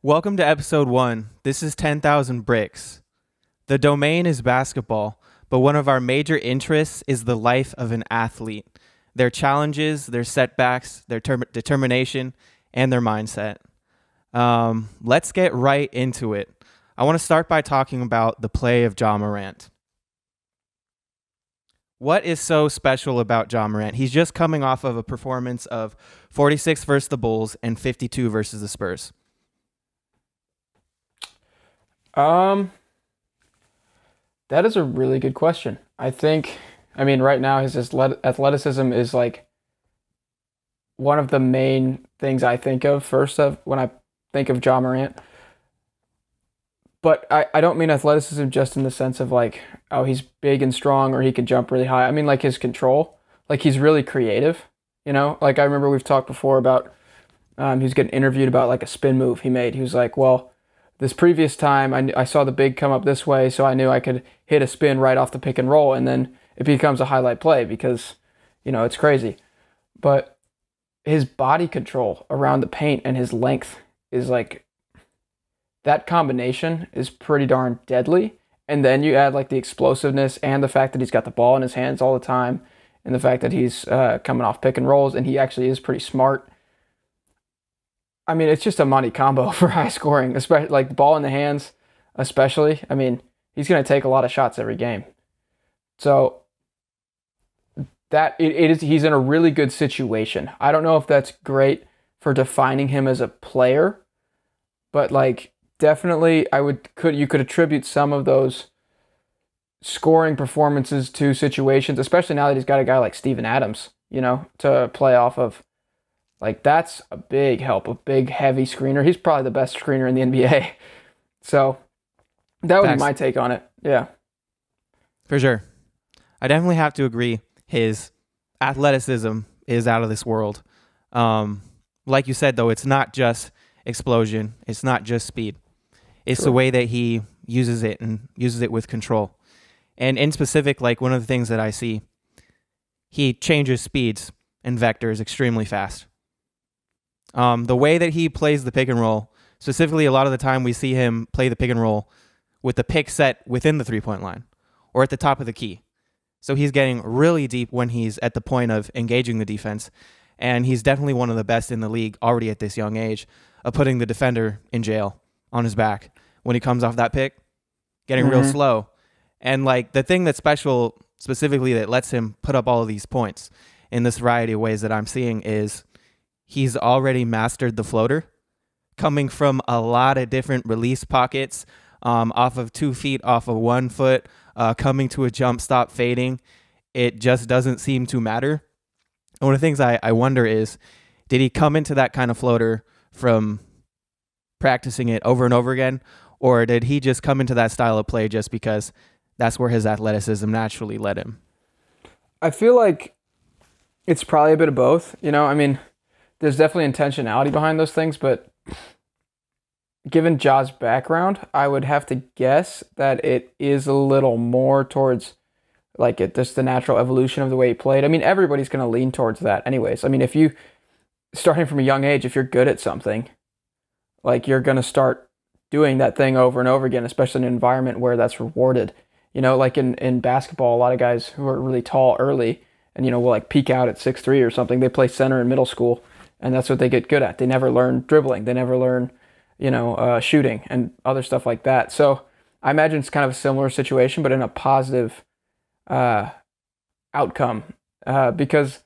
Welcome to Ep.1. This is 10,000 bricks. The domain is basketball, but one of our major interests is the life of an athlete, their challenges, their setbacks, their determination, and their mindset. Let's get right into it. I want to start by talking about the play of Ja Morant. What is so special about Ja Morant? He's just coming off of a performance of 46 versus the Bulls and 52 versus the Spurs. Um, that is a really good question. Right now his athleticism is like one of the main things I think of first of when I think of Ja Morant. But I don't mean athleticism just in the sense of like, oh, he's big and strong or he can jump really high. I mean like his control. Like he's really creative, you know? Like I remember we've talked before about he was getting interviewed about like a spin move he made. He was like, well, this previous time I saw the big come up this way, so I knew I could hit a spin right off the pick and roll, and then it becomes a highlight play because, it's crazy. But his body control around the paint and his length is like, that combination is pretty darn deadly. And then you add like the explosiveness and the fact that he's got the ball in his hands all the time, and the fact that he's coming off pick and rolls, and he actually is pretty smart. I mean, it's just a money combo for high scoring, especially like the ball in the hands, especially. I mean, he's going to take a lot of shots every game. So he's in a really good situation. I don't know if that's great for defining him as a player, but like definitely you could attribute some of those scoring performances to situations, especially now that he's got a guy like Steven Adams, to play off of. Like, that's a big help, a big, heavy screener. He's probably the best screener in the NBA. So, that would be my take on it. Yeah. For sure. I definitely have to agree. His athleticism is out of this world. Like you said, though, it's not just explosion. It's not just speed. It's the way that he uses it and uses it with control. And in specific, like one of the things that I see, he changes speeds and vectors extremely fast. The way that he plays the pick and roll, specifically a lot of the time we see him play the pick and roll with the pick set within the three-point line or at the top of the key. So he's getting really deep when he's at the point of engaging the defense. And he's definitely one of the best in the league already at this young age of putting the defender in jail on his back when he comes off that pick, getting real slow. And like the thing that's special specifically that lets him put up all of these points in this variety of ways that I'm seeing is he's already mastered the floater, coming from a lot of different release pockets, off of 2 feet, off of 1 foot, coming to a jump stop, fading. It just doesn't seem to matter. And one of the things I wonder is, did he come into that kind of floater from practicing it over and over again, or did he just come into that style of play just because that's where his athleticism naturally led him? I feel like it's probably a bit of both. There's definitely intentionality behind those things, but given Ja's background, I would have to guess that it is a little more towards like just the natural evolution of the way he played. I mean, everybody's going to lean towards that anyways. I mean, if you, starting from a young age, if you're good at something, like you're going to start doing that thing over and over again, especially in an environment where that's rewarded. Like in basketball, a lot of guys who are really tall early and, will like peak out at 6'3" or something, they play center in middle school. And that's what they get good at. They never learn dribbling. They never learn, shooting and other stuff like that. So I imagine it's kind of a similar situation, but in a positive outcome. Because,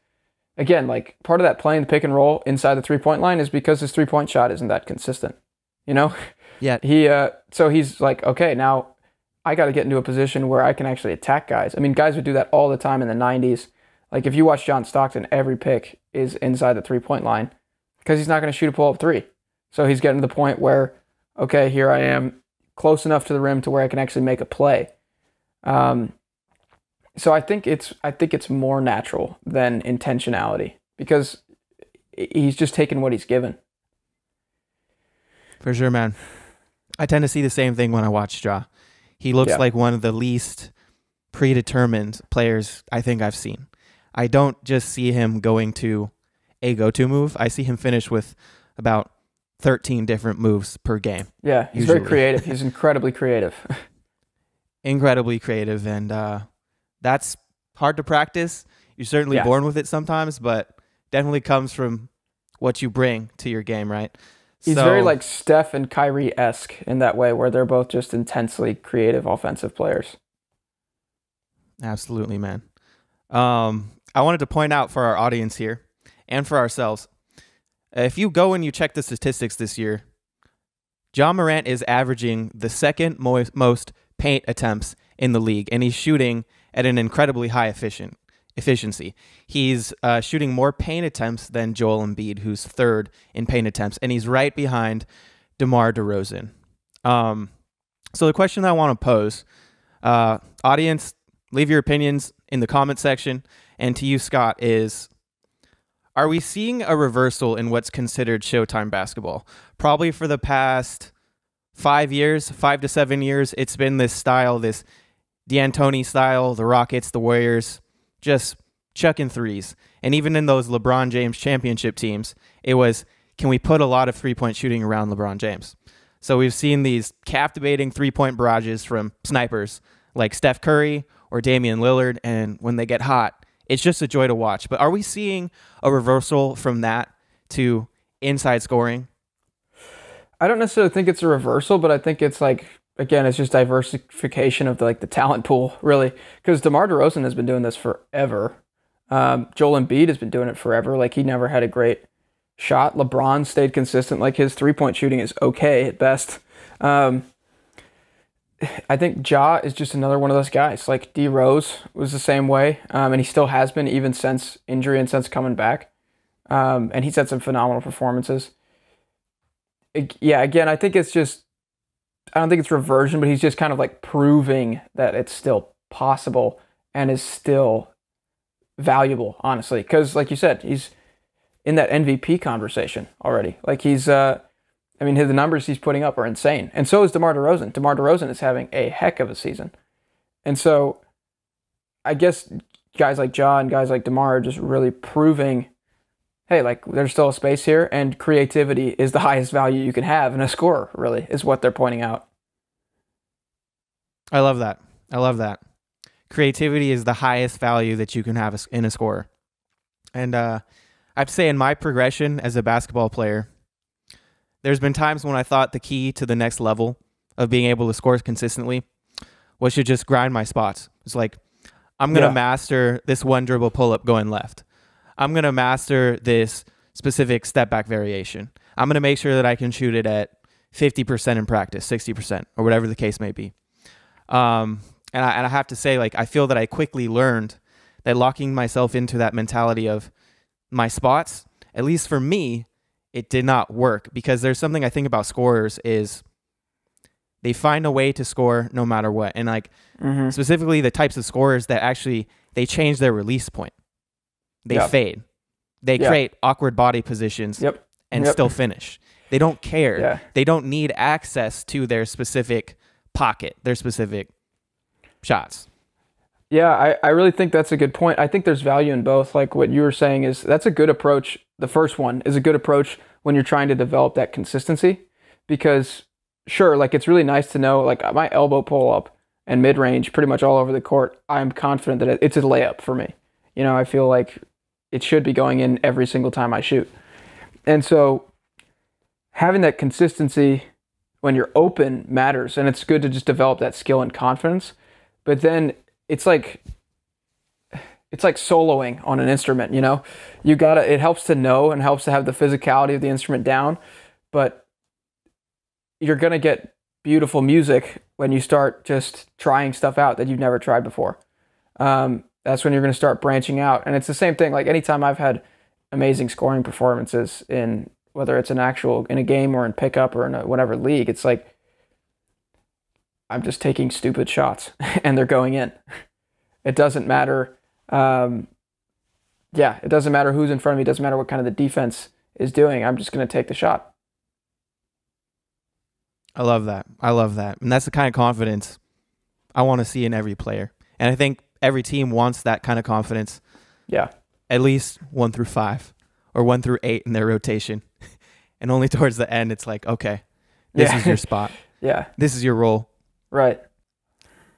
again, like part of that playing the pick and roll inside the three-point line is because his three-point shot isn't that consistent. Yeah. So he's like, okay, now I got to get into a position where I can actually attack guys. I mean, guys would do that all the time in the 90s. Like if you watch John Stockton, every pick is inside the three-point line because he's not going to shoot a pull-up three. So he's getting to the point where, okay, here I am close enough to the rim to where I can actually make a play. So I think it's more natural than intentionality because he's just taking what he's given. For sure, man. I tend to see the same thing when I watch Ja. He looks like one of the least predetermined players I think I've seen. I don't just see him going to a go-to move. I see him finish with about 13 different moves per game. Yeah, he's usually. very creative. He's incredibly creative. Incredibly creative, and that's hard to practice. You're certainly born with it sometimes, but definitely comes from what you bring to your game, right? He's very like Steph and Kyrie-esque in that way, where they're both just intensely creative offensive players. Absolutely, man. I wanted to point out for our audience here and for ourselves, if you go and you check the statistics this year, Ja Morant is averaging the second most paint attempts in the league, and he's shooting at an incredibly high efficiency. He's shooting more paint attempts than Joel Embiid, who's third in paint attempts, and he's right behind DeMar DeRozan. So the question I want to pose, audience, leave your opinions in the comment section, and to you, Scott, is, are we seeing a reversal in what's considered Showtime basketball? Probably for the past 5 to 7 years, it's been this style, this D'Antoni style, the Rockets, the Warriors, just chucking threes. And even in those LeBron James championship teams, it was, can we put a lot of three-point shooting around LeBron James? So we've seen these captivating three-point barrages from snipers like Steph Curry or Damian Lillard, and when they get hot, it's just a joy to watch. But are we seeing a reversal from that to inside scoring? I don't necessarily think it's a reversal, but I think it's like, again, it's just diversification of the talent pool, really. Because DeMar DeRozan has been doing this forever. Joel Embiid has been doing it forever. Like, he never had a great shot. LeBron stayed consistent. Like, his three-point shooting is okay at best. I think Ja is just another one of those guys. Like, D Rose was the same way, and he still has been even since injury and since coming back. And he's had some phenomenal performances. Yeah, again, I think it's just, I don't think it's reversion, but he's just kind of like proving that it's still possible and is still valuable, honestly. Because, like you said, he's in that MVP conversation already. Like, he's, I mean, the numbers he's putting up are insane. And so is DeMar DeRozan. DeMar DeRozan is having a heck of a season. And so I guess guys like Ja and guys like DeMar are just really proving, hey, like, there's still a space here, and creativity is the highest value you can have in a scorer, really, is what they're pointing out. I love that. I love that. Creativity is the highest value that you can have in a scorer. And I have to say, in my progression as a basketball player, there's been times when I thought the key to the next level of being able to score consistently was to just grind my spots. It's like, I'm going to master this one dribble pull-up going left. I'm going to master this specific step-back variation. I'm going to make sure that I can shoot it at 50% in practice, 60%, or whatever the case may be. And I have to say, like, I feel that I quickly learned that locking myself into that mentality of my spots, at least for me, it did not work, because there's something I think about scorers is they find a way to score no matter what. And like specifically the types of scorers that actually, they change their release point. They fade. They create awkward body positions and still finish. They don't care. Yeah. They don't need access to their specific pocket, their specific shots. Yeah, I really think that's a good point. I think there's value in both. Like what you were saying is, that's a good approach. The first one is a good approach when you're trying to develop that consistency, because sure, like, it's really nice to know, like, my elbow pull up and mid-range pretty much all over the court, I'm confident that it's a layup for me. You know, I feel like it should be going in every single time I shoot. And so having that consistency when you're open matters, and it's good to just develop that skill and confidence. But then it's like soloing on an instrument, you know? It helps to know and helps to have the physicality of the instrument down, but you're going to get beautiful music when you start just trying stuff out that you've never tried before. That's when you're going to start branching out. And it's the same thing. Like, anytime I've had amazing scoring performances in, whether it's in a game or in pickup or in whatever league, it's like, I'm just taking stupid shots and they're going in. It doesn't matter. It doesn't matter who's in front of me. It doesn't matter what kind of the defense is doing. I'm just going to take the shot. I love that. And that's the kind of confidence I want to see in every player. And I think every team wants that kind of confidence. Yeah. At least 1 through 5 or 1 through 8 in their rotation. And only towards the end, it's like, okay, this is your spot. Yeah. This is your role. Right.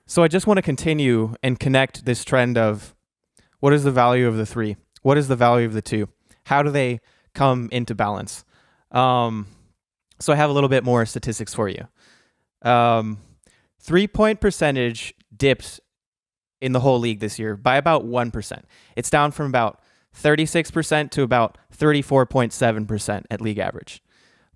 So I just want to continue and connect this trend of what is the value of the 3? What is the value of the 2? How do they come into balance? So I have a little bit more statistics for you. 3-point percentage dipped in the whole league this year by about 1%. It's down from about 36% to about 34.7% at league average.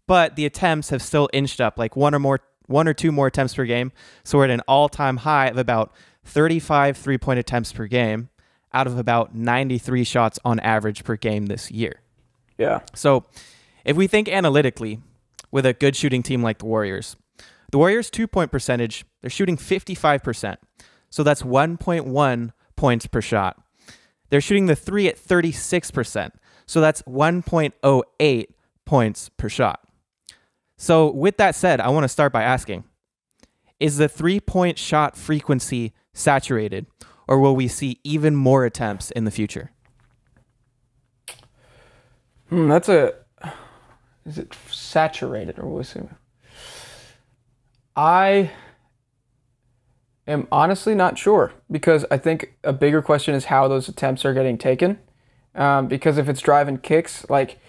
But the attempts have still inched up like one or two more attempts per game. So we're at an all-time high of about 35 3-point attempts per game out of about 93 shots on average per game this year. Yeah. So if we think analytically with a good shooting team like the Warriors 2-point percentage, they're shooting 55%. So that's 1.1 points per shot. They're shooting the 3 at 36%. So that's 1.08 points per shot. So with that said, I want to start by asking, is the 3-point shot frequency saturated, or will we see even more attempts in the future? Is it saturated, or was it? I am honestly not sure, because I think a bigger question is how those attempts are getting taken. Because if it's driving kicks, like,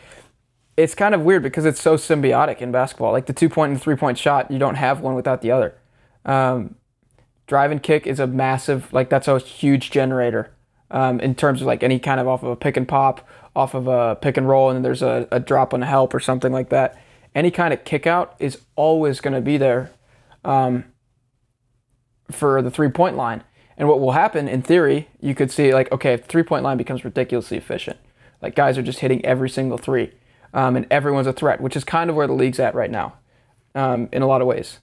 it's kind of weird because it's so symbiotic in basketball. Like the 2-point and 3-point shot, you don't have one without the other. Drive and kick is a massive, like, that's a huge generator in terms of like any kind of off of a pick and pop, off of a pick and roll, and then there's a drop on a help or something like that. Any kind of kick out is always going to be there for the 3-point line. And what will happen in theory, you could see like, okay, if the 3-point line becomes ridiculously efficient, like guys are just hitting every single 3. And everyone's a threat, which is kind of where the league's at right now, in a lot of ways.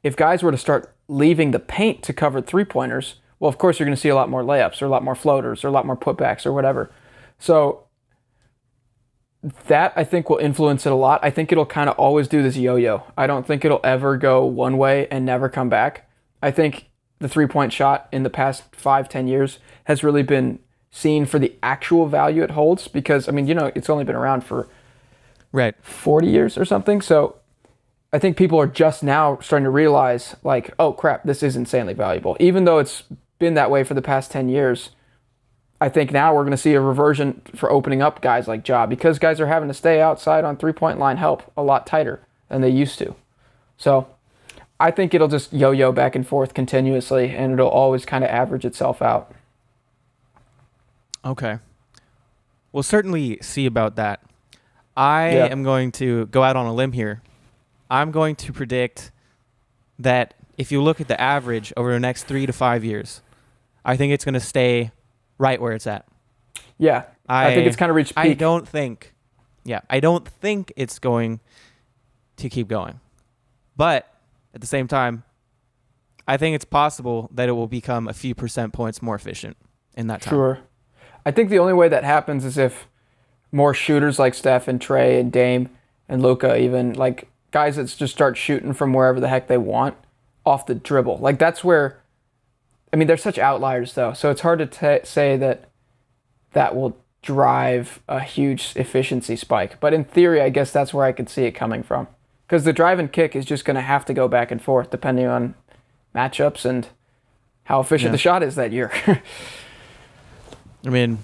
If guys were to start leaving the paint to cover 3-pointers, well, of course, you're going to see a lot more layups or a lot more floaters or a lot more putbacks or whatever. So that, I think, will influence it a lot. I think it'll kind of always do this yo-yo. I don't think it'll ever go one way and never come back. I think the 3-point shot in the past 5-10 years has really been seen for the actual value it holds because, I mean, it's only been around for 40 years or something. So I think people are just now starting to realize like, oh crap, this is insanely valuable. Even though it's been that way for the past 10 years, I think now we're going to see a reversion for opening up guys like Ja because guys are having to stay outside on 3-point line help a lot tighter than they used to. So I think it'll just yo-yo back and forth continuously and it'll always kind of average itself out. Okay. We'll certainly see about that. I am going to go out on a limb here. I'm going to predict that if you look at the average over the next 3 to 5 years, I think it's going to stay right where it's at. Yeah, I think it's kind of reached peak. I don't think it's going to keep going. But at the same time, I think it's possible that it will become a few percent points more efficient in that time. Sure. I think the only way that happens is if more shooters like Steph and Trey and Dame and Luka, even like guys that just start shooting from wherever the heck they want off the dribble. Like that's where, I mean, they're such outliers though. So it's hard to say that will drive a huge efficiency spike. But in theory, I guess that's where I could see it coming from. Because the drive and kick is just going to have to go back and forth depending on matchups and how efficient the shot is that year. I mean,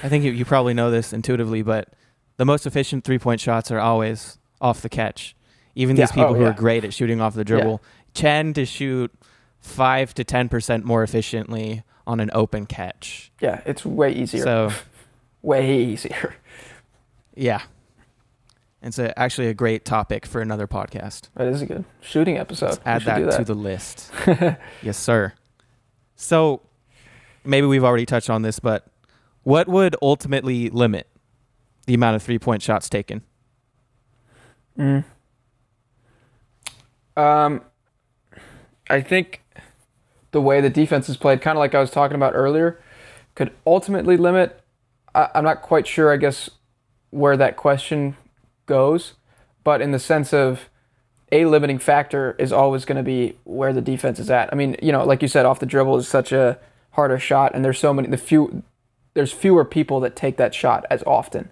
I think you probably know this intuitively, but the most efficient 3-point shots are always off the catch. Even these people who are great at shooting off the dribble tend to shoot 5 to 10% more efficiently on an open catch. Yeah, it's way easier. So, way easier. Yeah. It's actually a great topic for another podcast. That is a good shooting episode. Let's add that to the list. Yes, sir. So maybe we've already touched on this, but what would ultimately limit the amount of 3-point shots taken? I think the way the defense is played, kind of like I was talking about earlier, could ultimately limit. I'm not quite sure, I guess, where that question goes, but in the sense of a limiting factor is always going to be where the defense is at. I mean, you know, like you said, off the dribble is such a harder shot, and there's so many, there's fewer people that take that shot as often.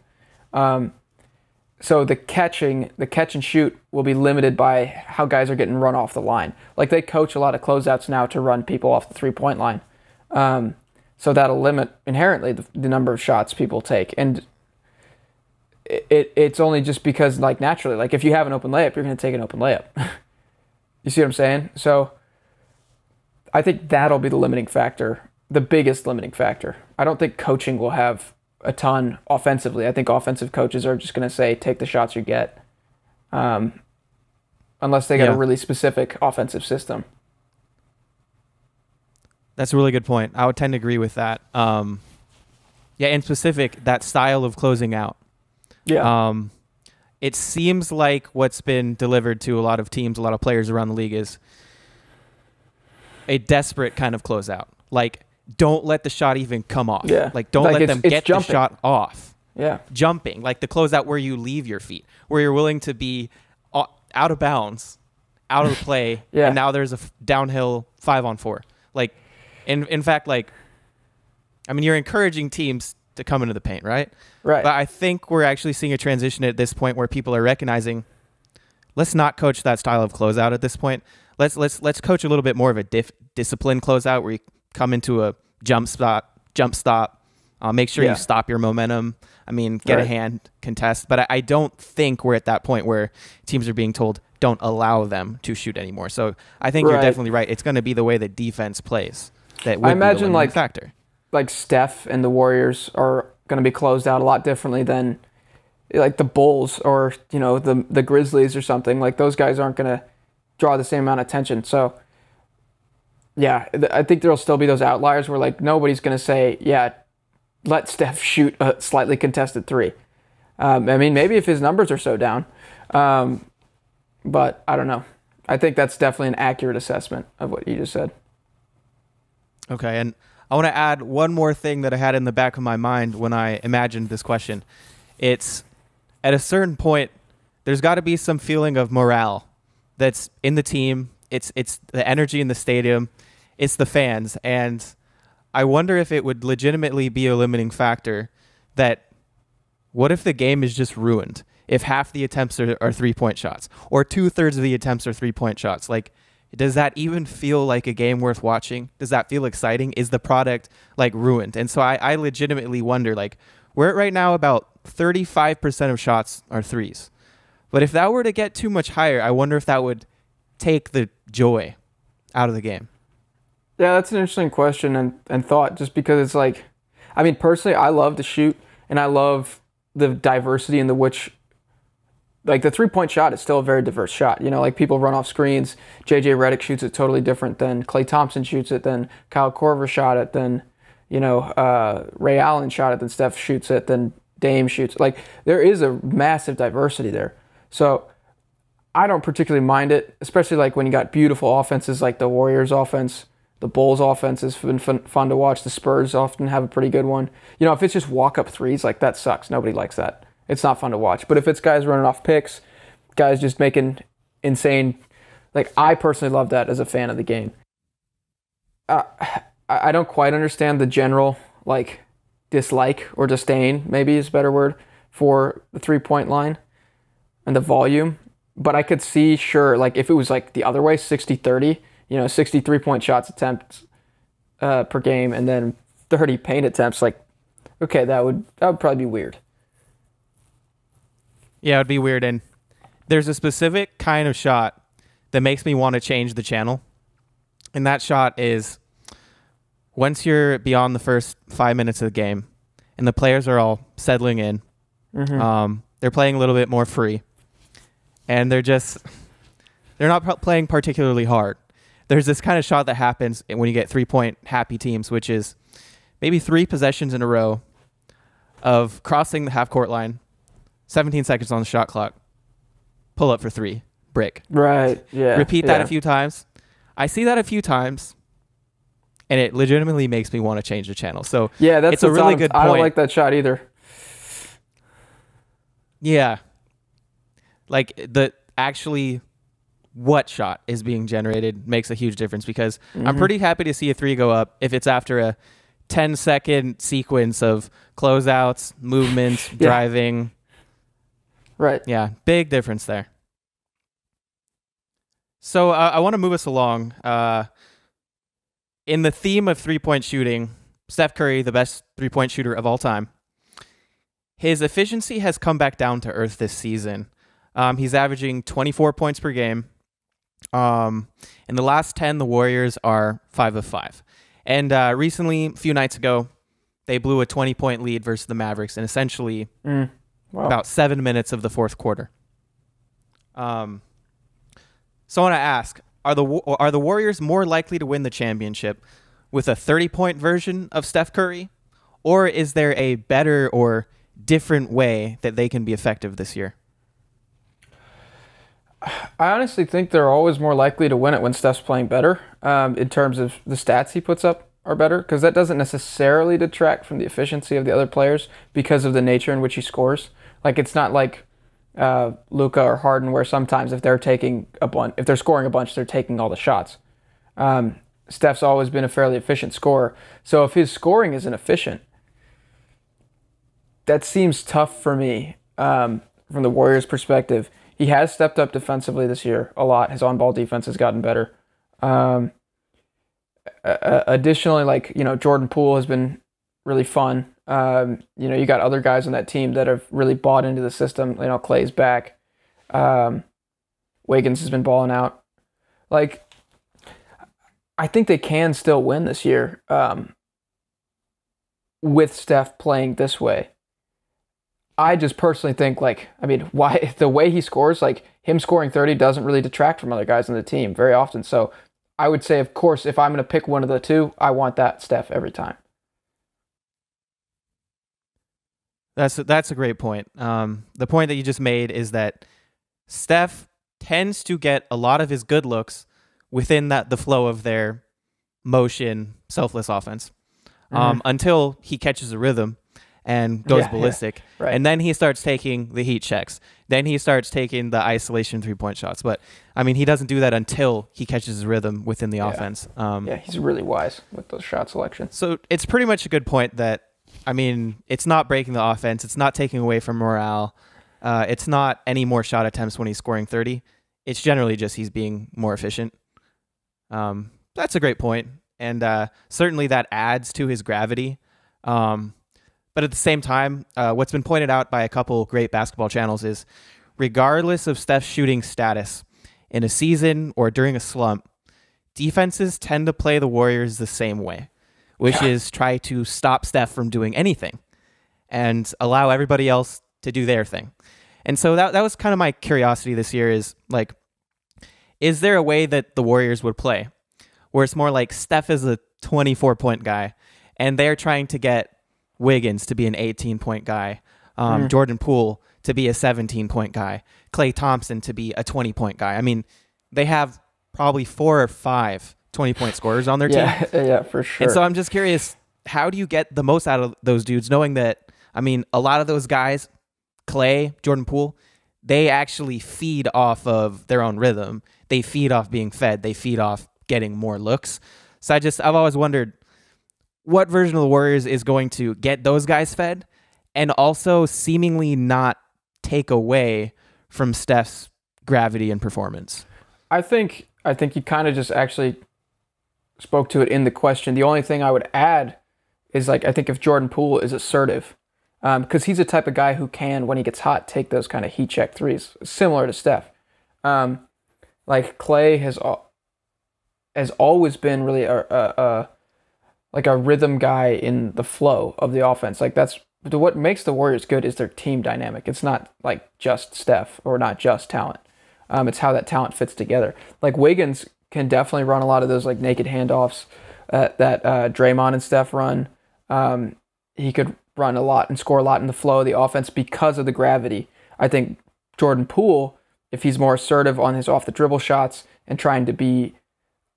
So the catch and shoot will be limited by how guys are getting run off the line. Like they coach a lot of closeouts now to run people off the 3-point line. So that'll limit inherently the number of shots people take. And it's only just because, like, naturally, like if you have an open layup, you're going to take an open layup. You see what I'm saying? So I think that'll be the limiting factor, the biggest limiting factor. I don't think coaching will have a ton offensively. I think offensive coaches are just going to say, take the shots you get, unless they got a really specific offensive system. That's a really good point. I would tend to agree with that. In specific, that style of closing out. Yeah. It seems like what's been delivered to a lot of teams, a lot of players around the league is a desperate kind of closeout. Like, don't let the shot even come off. Yeah. Like, don't let them get the shot off. Yeah. Jumping, like the closeout where you leave your feet, where you're willing to be out of bounds, out of the play, and now there's a downhill 5-on-4. Like, in fact, like, I mean, you're encouraging teams to come into the paint, right? Right. But I think we're actually seeing a transition at this point where people are recognizing, let's not coach that style of closeout at this point. Let's coach a little bit more of a disciplined closeout where you come into a jump stop, make sure you stop your momentum. I mean, get a hand, contest. But I don't think we're at that point where teams are being told, don't allow them to shoot anymore. So I think you're definitely right. It's going to be the way that defense plays that would be the limiting factor. Like Steph and the Warriors are going to be closed out a lot differently than like the Bulls or, you know, the Grizzlies or something. Like those guys aren't going to draw the same amount of attention. So yeah, I think there'll still be those outliers where like nobody's going to say, yeah, let Steph shoot a slightly contested three. I mean, maybe if his numbers are so down, but I don't know. I think that's definitely an accurate assessment of what you just said. Okay, and I want to add one more thing that I had in the back of my mind when I imagined this question. It's at a certain point, there's got to be some feeling of morale that's in the team. It's the energy in the stadium. It's the fans. And I wonder if it would legitimately be a limiting factor that what if the game is just ruined? If half the attempts are 3-point shots or 2/3 of the attempts are 3-point shots, like, does that even feel like a game worth watching? Does that feel exciting? Is the product like ruined? And so I legitimately wonder, like, we're at right now about 35% of shots are threes. But if that were to get too much higher, I wonder if that would take the joy out of the game. Yeah, that's an interesting question and thought, just because it's like, I mean, personally, I love to shoot and I love the diversity in the which, like, the 3-point shot is still a very diverse shot. You know, like, people run off screens. JJ Redick shoots it totally different than Klay Thompson shoots it, than Kyle Korver shot it, than, you know, Ray Allen shot it, than Steph shoots it, than Dame shoots it. Like, there is a massive diversity there. So I don't particularly mind it, especially like when you got beautiful offenses like the Warriors offense. The Bulls offense has been fun to watch. The Spurs often have a pretty good one. You know, if it's just walk-up threes, like, that sucks. Nobody likes that. It's not fun to watch. But if it's guys running off picks, guys just making insane, like, I personally love that as a fan of the game. I don't quite understand the general, like, dislike or disdain, maybe is a better word, for the 3-point line and the volume. But I could see, sure, like, if it was like the other way, 60-30, you know, 63-point shots attempts per game and then 30 paint attempts, like, okay, that would probably be weird. Yeah, it would be weird. And there's a specific kind of shot that makes me want to change the channel. And that shot is once you're beyond the first 5 minutes of the game and the players are all settling in, they're playing a little bit more free. And they're not playing particularly hard. There's this kind of shot that happens when you get 3-point happy teams, which is maybe 3 possessions in a row of crossing the half-court line, 17 seconds on the shot clock, pull up for 3, brick. Right, yeah. Repeat that a few times. I see that a few times, and it legitimately makes me want to change the channel. So yeah, that's it's a really good point. I don't like that shot either. Yeah. Like, what shot is being generated makes a huge difference, because I'm pretty happy to see a 3 go up if it's after a 10-second sequence of closeouts, movements, driving. Right. Yeah, big difference there. So I want to move us along. In the theme of three-point shooting, Steph Curry, the best three-point shooter of all time, his efficiency has come back down to earth this season. He's averaging 24 points per game. In the last 10, the Warriors are 5 of 5. And recently, a few nights ago, they blew a 20-point lead versus the Mavericks in essentially about 7 minutes of the fourth quarter. So I want to ask, are the Warriors more likely to win the championship with a 30-point version of Steph Curry? Or is there a better or different way that they can be effective this year? I honestly think they're always more likely to win it when Steph's playing better, in terms of the stats he puts up are better, because that doesn't necessarily detract from the efficiency of the other players because of the nature in which he scores. Like, it's not like Luka or Harden, where sometimes if they're scoring a bunch, they're taking all the shots. Steph's always been a fairly efficient scorer. So if his scoring isn't efficient, that seems tough for me from the Warriors' perspective. He has stepped up defensively this year a lot. His on-ball defense has gotten better. Additionally, Jordan Poole has been really fun. You got other guys on that team that have really bought into the system. Clay's back. Wiggins has been balling out. I think they can still win this year with Steph playing this way. I just personally think, why the way he scores, him scoring 30 doesn't really detract from other guys on the team very often. So I would say, of course, if I'm going to pick one of the two, I want that Steph every time. That's a great point. The point that you just made is that Steph tends to get a lot of his good looks within the flow of their motion, selfless offense, until he catches a rhythm and goes ballistic. Yeah, right. And then he starts taking the heat checks. Then he starts taking the isolation three-point shots. But, he doesn't do that until he catches his rhythm within the offense. He's really wise with those shot selections. So it's pretty much a good point that, it's not breaking the offense. It's not taking away from morale. It's not any more shot attempts when he's scoring 30. It's generally just he's being more efficient. That's a great point. And certainly that adds to his gravity. But at the same time, what's been pointed out by a couple great basketball channels is, regardless of Steph's shooting status, in a season or during a slump, defenses tend to play the Warriors the same way, which is try to stop Steph from doing anything and allow everybody else to do their thing. And so that was kind of my curiosity this year is there a way that the Warriors would play where it's more like Steph is a 24-point guy and they're trying to get Wiggins to be an 18-point guy, Jordan Poole to be a 17-point guy, Klay Thompson to be a 20-point guy. They have probably 4 or 5 20-point scorers on their team. Yeah, for sure. And so I'm just curious, how do you get the most out of those dudes, knowing that, a lot of those guys, Klay, Jordan Poole, they actually feed off of their own rhythm. They feed off being fed. They feed off getting more looks. So I've always wondered, what version of the Warriors is going to get those guys fed and also seemingly not take away from Steph's gravity and performance? I think you kind of just actually spoke to it in the question. The only thing I would add is, I think if Jordan Poole is assertive, because he's the type of guy who can, when he gets hot, take those kind of heat check threes, similar to Steph. Klay has always been really a rhythm guy in the flow of the offense. That's what makes the Warriors good, is their team dynamic. It's not just Steph or not just talent. It's how that talent fits together. Wiggins can definitely run a lot of those naked handoffs that Draymond and Steph run. He could run a lot and score a lot in the flow of the offense because of the gravity. I think Jordan Poole, if he's more assertive on his off the dribble shots and trying to be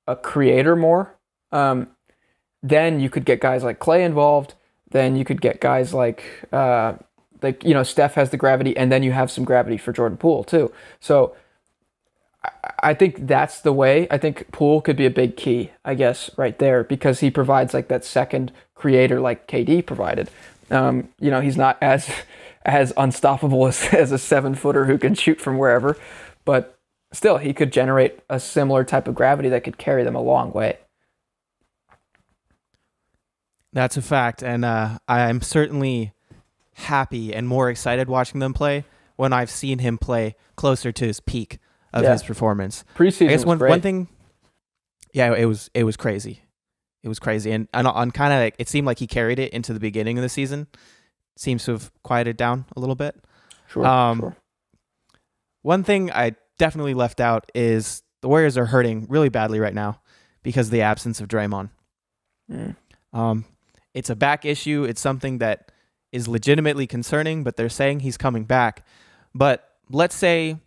a creator more, then you could get guys like Klay involved. Then you could get guys Steph has the gravity, and then you have some gravity for Jordan Poole too. So I think that's the way. I think Poole could be a big key, I guess, right there, because he provides that second creator like KD provided. He's not as as unstoppable as a 7-footer who can shoot from wherever, but still, he could generate a similar type of gravity that could carry them a long way. That's a fact, and I'm certainly happy and more excited watching them play when I've seen him play closer to his peak of his performance. Preseason I guess was great. one thing, yeah, it was crazy. It was crazy, and on kind of like, it seemed like he carried it into the beginning of the season. Seems to have quieted down a little bit. Sure. One thing I definitely left out is the Warriors are hurting really badly right now because of the absence of Draymond. It's a back issue. It's something that is legitimately concerning, but they're saying he's coming back. But let's say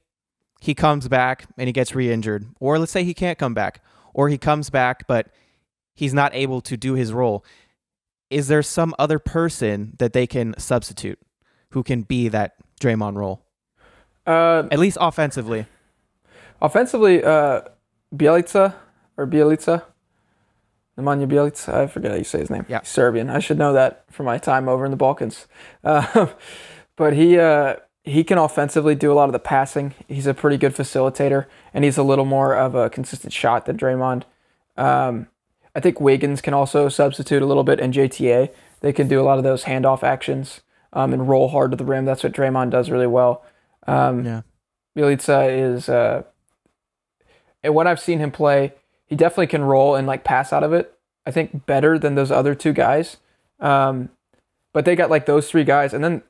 he comes back and he gets re-injured, or let's say he can't come back, or he comes back but he's not able to do his role. Is there some other person that they can substitute who can be that Draymond role? At least offensively. Offensively, Bjelica. Nemanja Bjelica. I forget how you say his name. Yeah. He's Serbian. I should know that from my time over in the Balkans. But he can offensively do a lot of the passing. He's a pretty good facilitator, and he's a little more of a consistent shot than Draymond. I think Wiggins can also substitute a little bit, and JTA. They can do a lot of those handoff actions and roll hard to the rim. That's what Draymond does really well. Bjelica is, and when I've seen him play, he definitely can roll and like pass out of it. I think better than those other two guys. But they got like those three guys, and then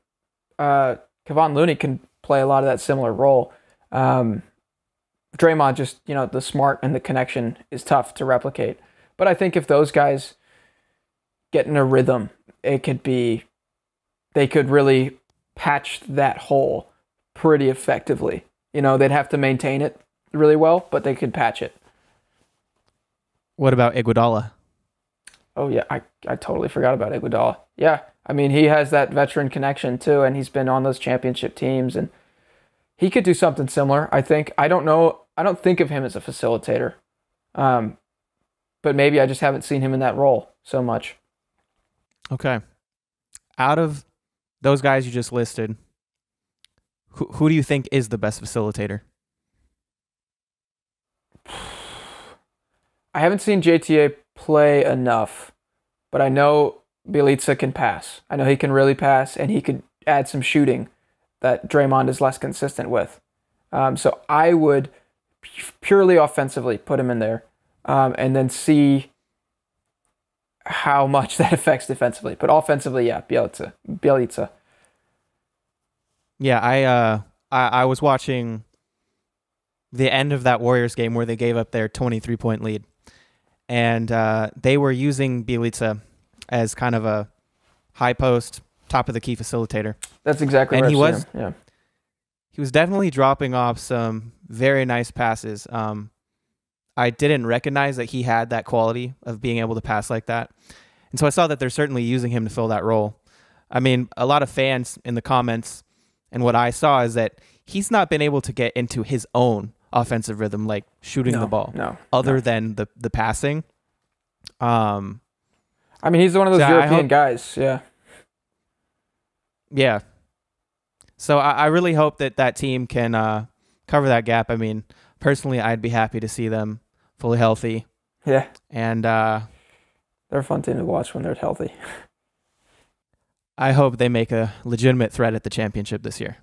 Kevon Looney can play a lot of that similar role. Draymond just, the smart and the connection is tough to replicate. But I think if those guys get in a rhythm, they could really patch that hole pretty effectively. They'd have to maintain it really well, but they could patch it. What about Iguodala? Oh, yeah, I totally forgot about Iguodala. Yeah, I mean, he has that veteran connection too, and he's been on those championship teams, and he could do something similar, I think. I don't know. I don't think of him as a facilitator. But maybe I just haven't seen him in that role so much. Okay. Out of those guys you just listed, who do you think is the best facilitator? I haven't seen JTA play enough, but I know Bjelica can pass. I know he can really pass, and he could add some shooting that Draymond is less consistent with. So I would purely offensively put him in there. And then see how much that affects defensively. But offensively, yeah, Bjelica. Yeah, I was watching the end of that Warriors game where they gave up their 23-point lead. And they were using Bjelica as kind of a high post, top of the key facilitator. That's exactly and where I've seen him. Yeah. He was definitely dropping off some very nice passes. I didn't recognize that he had that quality of being able to pass like that. And so I saw that they're certainly using him to fill that role. I mean, a lot of fans in the comments, and what I saw is that he's not been able to get into his own offensive rhythm, like shooting the ball, other than the passing. I mean, he's one of those European guys. Yeah. Yeah. So I really hope that team can cover that gap. I mean, personally, I'd be happy to see them fully healthy. Yeah. And they're a fun team to watch when they're healthy. I hope they make a legitimate threat at the championship this year.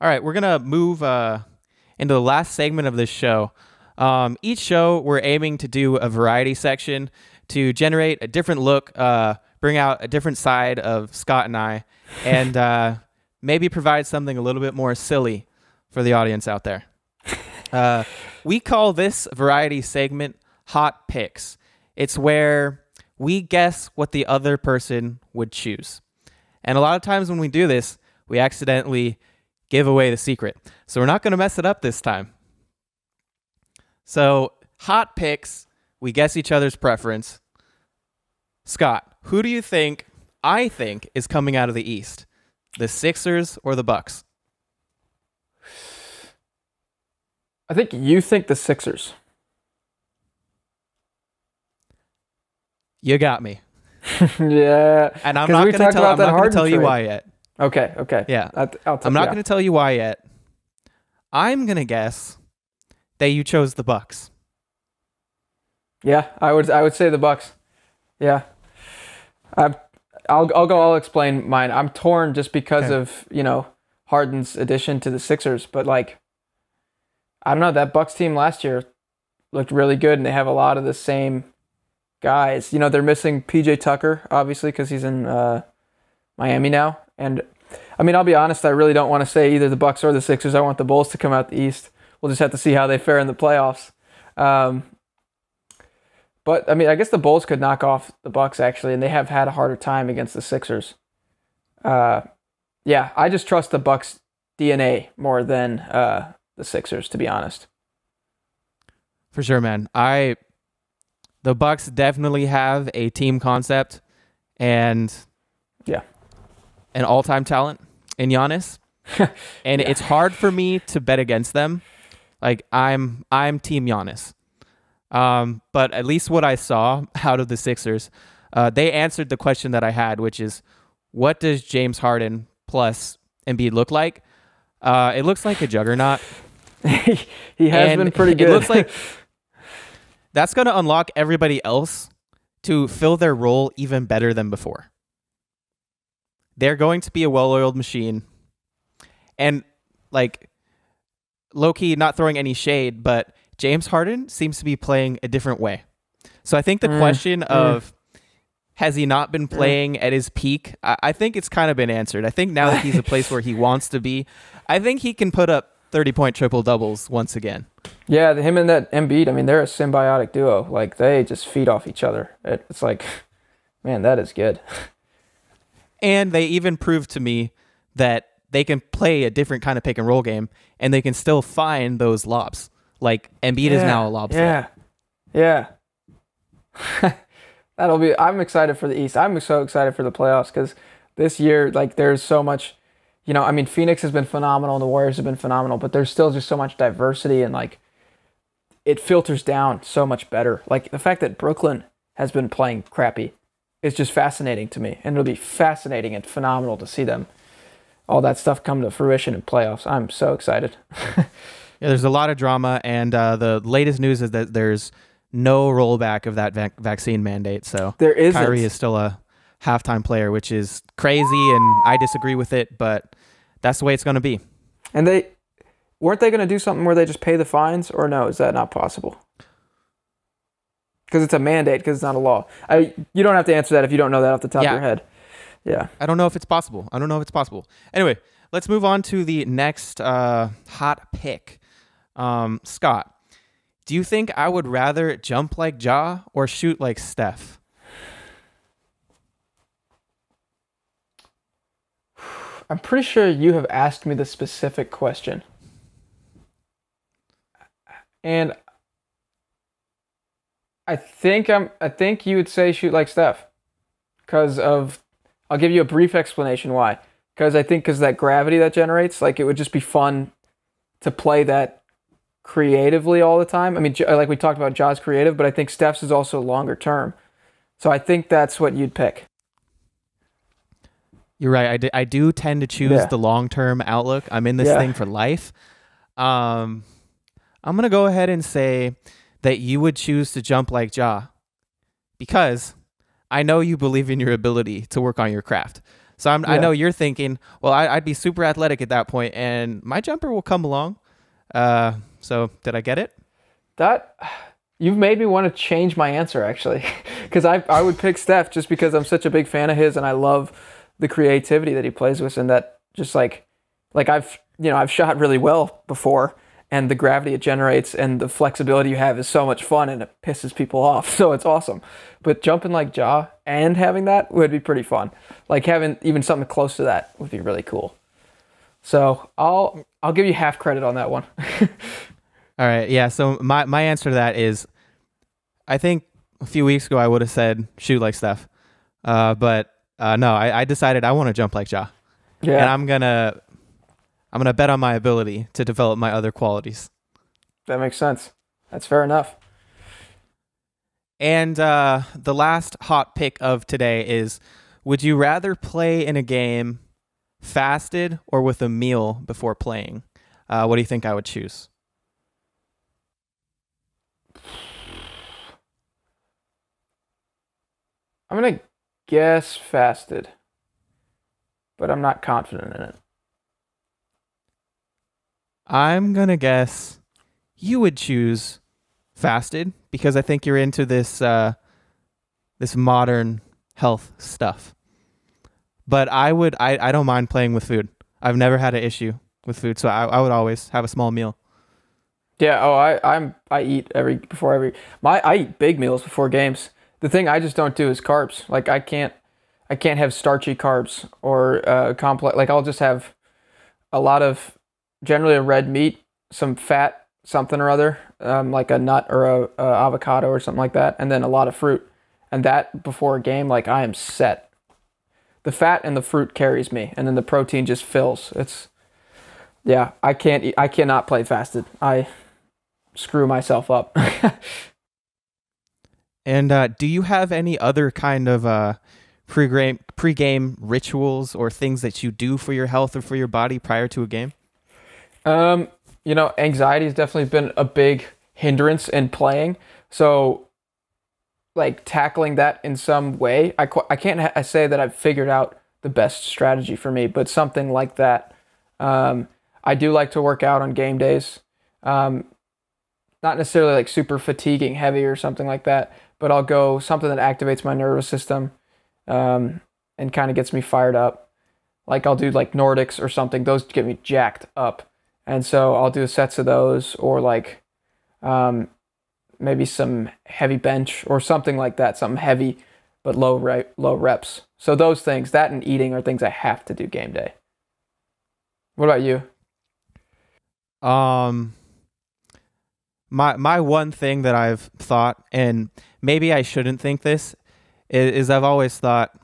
All right, we're going to move into the last segment of this show. Each show, we're aiming to do a variety section to generate a different look, bring out a different side of Scott and I, and maybe provide something a little bit more silly for the audience out there. We call this variety segment Hot Picks. It's where we guess what the other person would choose. And a lot of times when we do this, we accidentally give away the secret. So we're not going to mess it up this time. So, Hot Picks, we guess each other's preference. Scott, who do you think is coming out of the East? The Sixers or the Bucks? I think you think the Sixers. You got me. Yeah, And I'm 'cause not we going to talked tell. about I'm that not going to Harden tell you trade. why yet. Okay. Yeah, I'll I'm not yeah. going to tell you why yet. I'm going to guess that you chose the Bucks. Yeah, I would say the Bucks. Yeah. I I'll explain mine. I'm torn just because Okay. of, Harden's addition to the Sixers, but like I don't know, that Bucks team last year looked really good and they have a lot of the same guys. They're missing PJ Tucker obviously cuz he's in Miami now. And I mean, I'll be honest, I really don't want to say either the Bucks or the Sixers. I want the Bulls to come out the East. We'll just have to see how they fare in the playoffs. Um, but I mean, I guess the Bulls could knock off the Bucks actually, and they have had a harder time against the Sixers. Uh, yeah, I just trust the Bucks DNA more than the Sixers, to be honest. For sure, man. The Bucks definitely have a team concept and Yeah, an all-time talent in Giannis, and yeah, it's hard for me to bet against them. Like I'm team Giannis. But at least what I saw out of the Sixers, they answered the question that I had, which is, what does James Harden plus Embiid look like? It looks like a juggernaut. he has And been pretty good. It looks like that's going to unlock everybody else to fill their role even better than before. They're going to be a well-oiled machine. And like low-key, not throwing any shade, but James Harden seems to be playing a different way. So I think the question of has he not been playing at his peak, I think it's kind of been answered. I think now that he's a place where he wants to be, I think he can put up 30-point triple-doubles once again. Yeah, him and that Embiid, I mean, they're a symbiotic duo. Like, they just feed off each other. It's like, man, that is good. And they even proved to me that they can play a different kind of pick and roll game, and they can still find those lobs. Like, Embiid is now a lob threat. Yeah. I'm excited for the East. I'm so excited for the playoffs because this year, like, there's so much, I mean, Phoenix has been phenomenal and the Warriors have been phenomenal, but there's still just so much diversity and, like, it filters down so much better. Like, the fact that Brooklyn has been playing crappy is just fascinating to me. And it'll be fascinating and phenomenal to see them, all that stuff come to fruition in playoffs. I'm so excited. Yeah, there's a lot of drama, and the latest news is that there's no rollback of that vaccine mandate. So There isn't. Kyrie is still a halftime player, which is crazy, and I disagree with it, but that's the way it's going to be. And weren't they going to do something where they just pay the fines, or no? Is that not possible? Because it's a mandate, because it's not a law. You don't have to answer that if you don't know that off the top of your head. Yeah. I don't know if it's possible. Anyway, let's move on to the next hot pick. Scott, do you think I would rather jump like Ja or shoot like Steph? I'm pretty sure you have asked me the specific question. And I think you would say shoot like Steph. I'll give you a brief explanation why. Because that gravity that generates, like, it would just be fun to play that creatively all the time. I mean, like we talked about, Ja's creative, but I think Steph's is also longer term. So I think that's what you'd pick. You're right. I do tend to choose the long-term outlook. I'm in this thing for life. I'm going to go ahead and say that you would choose to jump like Ja because I know you believe in your ability to work on your craft. So I know you're thinking, well, I'd be super athletic at that point, and my jumper will come along. So did I get it? That you've made me want to change my answer, actually, because I would pick Steph just because I'm such a big fan of his, and I love the creativity that he plays with, and that just like I've shot really well before, and the gravity it generates and the flexibility you have is so much fun, and it pisses people off. So it's awesome. But jumping like Ja and having that would be pretty fun. Like, having even something close to that would be really cool. So I'll give you half credit on that one. All right. Yeah. So my answer to that is, I think a few weeks ago I would have said shoot like Steph, but no, I decided I want to jump like Ja, and I'm gonna bet on my ability to develop my other qualities. That makes sense. That's fair enough. And the last hot pick of today is: would you rather play in a game fasted or with a meal before playing? What do you think I would choose? I'm gonna guess fasted, but I'm not confident in it. I'm going to guess you would choose fasted because I think you're into this modern health stuff. But I don't mind playing with food. I've never had an issue with food, so I would always have a small meal. Yeah. Oh, I eat before every I eat big meals before games. The thing I just don't do is carbs. Like I can't have starchy carbs or complex. Like I'll just have a lot of generally a red meat, some fat, something or other, like a nut or a avocado or something like that, and then a lot of fruit. And that before a game, like I am set. The fat and the fruit carries me, and then the protein just fills. It's yeah. I cannot play fasted. I screw myself up. And do you have any other kind of pregame rituals or things that you do for your health or for your body prior to a game? Um, Anxiety has definitely been a big hindrance in playing. So, like tackling that in some way, I can't say that I've figured out the best strategy for me, but something like that. I do like to work out on game days. Um, Not necessarily like super fatiguing heavy or something like that, but I'll go something that activates my nervous system, um, and kind of gets me fired up. Like I'll do like Nordics or something. Those get me jacked up. And so I'll do sets of those or like um, maybe some heavy bench or something like that, something heavy but low reps. So those things, that and eating are things I have to do game day. What about you? Um, my one thing that I've thought, and maybe I shouldn't think this, is I've always thought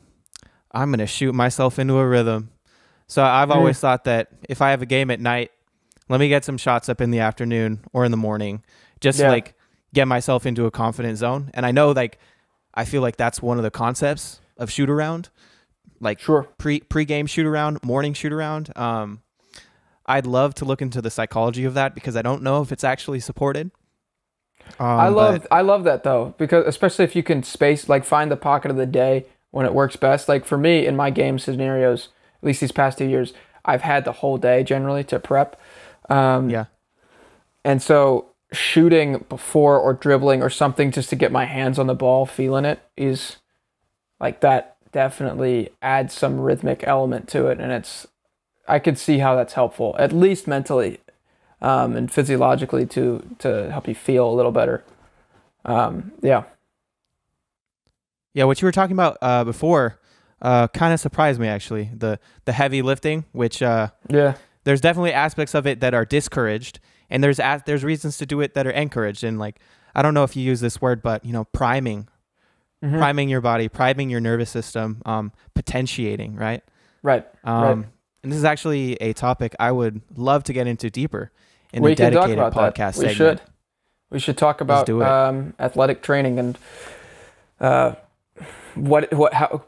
I'm gonna shoot myself into a rhythm. So I've Mm, always thought that if I have a game at night, let me get some shots up in the afternoon or in the morning, just to yeah, like get myself into a confident zone. And I know like I feel like that's one of the concepts of shoot around, like sure. pre-game shoot around, morning shoot around. I'd love to look into the psychology of that because I don't know if it's actually supported. But I love that though, because especially if you can space like find the pocket of the day when it works best. Like for me in my game scenarios, at least these past 2 years, I've had the whole day generally to prep. Um, yeah, and so shooting before or dribbling or something just to get my hands on the ball, feeling it is like that definitely adds some rhythmic element to it. And I could see how that's helpful, at least mentally, and physiologically to help you feel a little better. Yeah. yeah. What you were talking about before kind of surprised me actually. The heavy lifting, which Yeah. there's definitely aspects of it that are discouraged, and there's reasons to do it that are encouraged. And like I don't know if you use this word, but Hmm. priming your body, priming your nervous system, potentiating, right? Right. Right. And this is actually a topic I would love to get into deeper in a We can talk dedicated about that. podcast We segment. should. We should talk Let's about do it. athletic training and uh, what how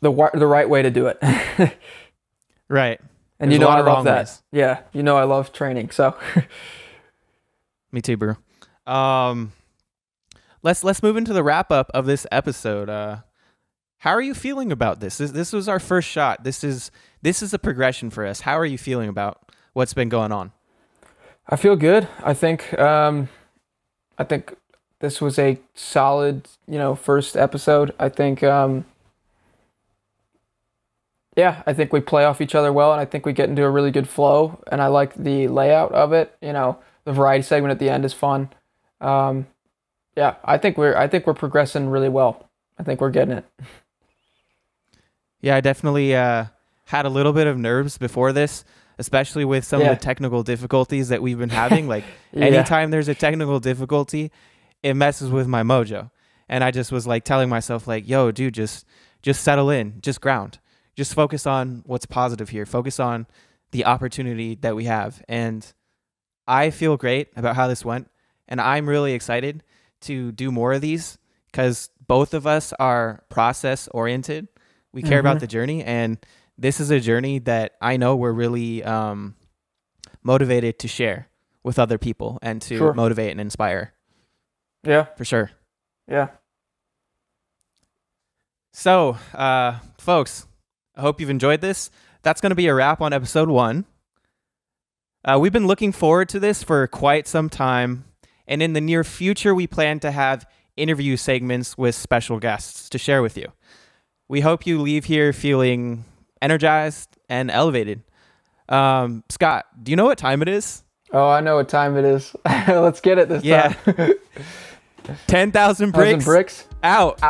the right way to do it. Right. And There's you a know lot I of love wrong that. ways. Yeah, you know I love training. So Me too, bro. Um, let's move into the wrap up of this episode. How are you feeling about this? This was our first shot. This is a progression for us. How are you feeling about what's been going on? I feel good. I think this was a solid, first episode. I think yeah, I think we play off each other well, and I think we get into a really good flow. And I like the layout of it. The variety segment at the end is fun. Um, yeah, I think we're progressing really well. I think we're getting it. Yeah, I definitely had a little bit of nerves before this, especially with some of the Yeah, technical difficulties that we've been having. Like yeah, anytime there's a technical difficulty, it messes with my mojo. And I just was like telling myself like, "Yo, dude, just settle in, just ground. Just focus on what's positive here. Focus on the opportunity that we have." And I feel great about how this went, and I'm really excited to do more of these because both of us are process oriented. We care about the journey, and this is a journey that I know we're really motivated to share with other people and to motivate and inspire. Yeah, for sure. Yeah. So, folks, I hope you've enjoyed this. That's going to be a wrap on episode 1. We've been looking forward to this for quite some time, and in the near future, we plan to have interview segments with special guests to share with you. We hope you leave here feeling energized and elevated. Scott, do you know what time it is? Oh, I know what time it is. Let's get it this time. 10,000 bricks. Out.